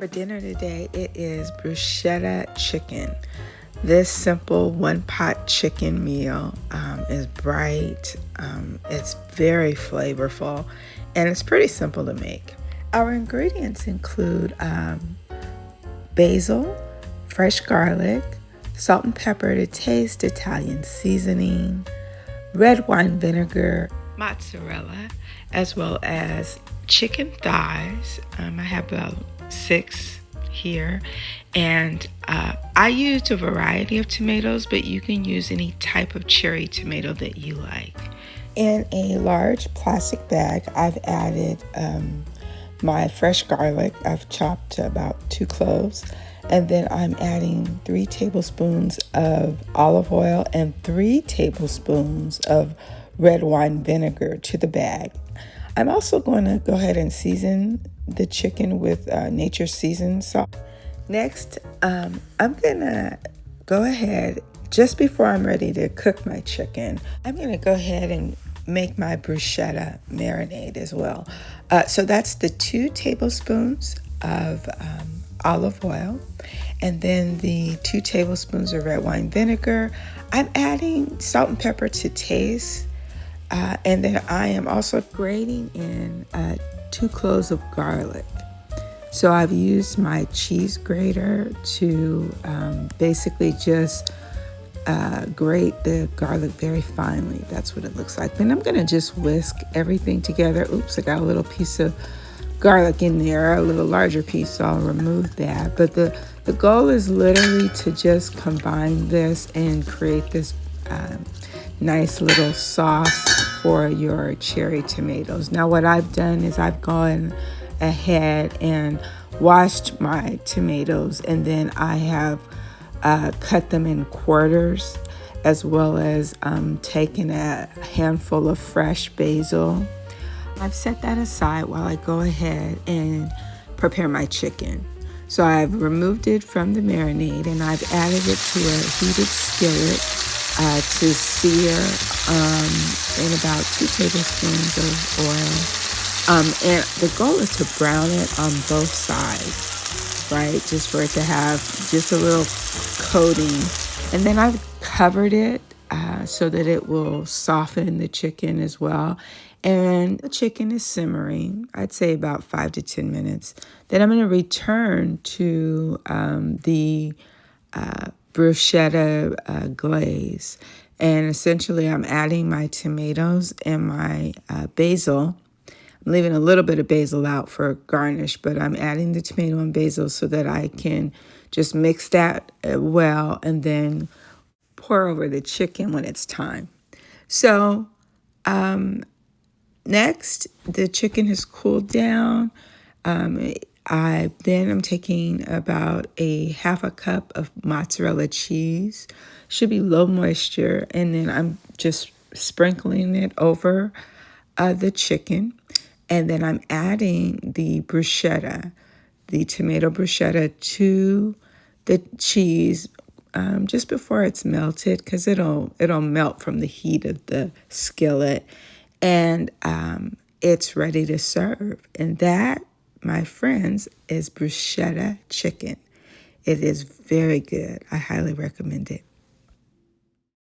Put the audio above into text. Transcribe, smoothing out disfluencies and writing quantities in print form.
For dinner today, it is bruschetta chicken. This simple one-pot chicken meal is bright, it's very flavorful, and it's pretty simple to make. Our ingredients include basil, fresh garlic, salt and pepper to taste, Italian seasoning, red wine vinegar, mozzarella, as well as chicken thighs. I have about 6 here, and I used a variety of tomatoes, but you can use any type of cherry tomato that you like. In a large plastic bag, I've added my fresh garlic. I've chopped about 2 cloves, and then I'm adding 3 tablespoons of olive oil and 3 tablespoons of red wine vinegar to the bag. I'm also going to go ahead and season the chicken with nature's seasoned salt. Next, I'm going to go ahead, just before I'm ready to cook my chicken, I'm going to go ahead and make my bruschetta marinade as well. So that's the 2 tablespoons of olive oil, and then the 2 tablespoons of red wine vinegar. I'm adding salt and pepper to taste. And then I am also grating in 2 cloves of garlic. So I've used my cheese grater to basically just grate the garlic very finely. That's what it looks like. Then I'm going to just whisk everything together. Oops, I got a little piece of garlic in there, a little larger piece, so I'll remove that. But the goal is literally to just combine this and create this nice little sauce for your cherry tomatoes. Now what I've done is I've gone ahead and washed my tomatoes, and then I have cut them in quarters, as well as taken a handful of fresh basil. I've set that aside while I go ahead and prepare my chicken. So I've removed it from the marinade, and I've added it to a heated skillet to sear in about 2 tablespoons of oil. And the goal is to brown it on both sides, right? Just for it to have just a little coating. And then I've covered it so that it will soften the chicken as well. And the chicken is simmering, I'd say about 5 to 10 minutes. Then I'm going to return to the bruschetta glaze, and essentially I'm adding my tomatoes and my basil. I'm leaving a little bit of basil out for garnish, but I'm adding the tomato and basil so that I can just mix that well and then pour over the chicken when it's time. So next, the chicken has cooled down. I'm taking about a half a cup of mozzarella cheese. Should be low moisture, and then I'm just sprinkling it over the chicken, and then I'm adding the bruschetta, the tomato bruschetta, to the cheese just before it's melted, because it'll melt from the heat of the skillet, and it's ready to serve. And that, my friends, is bruschetta chicken. It is very good. I highly recommend it.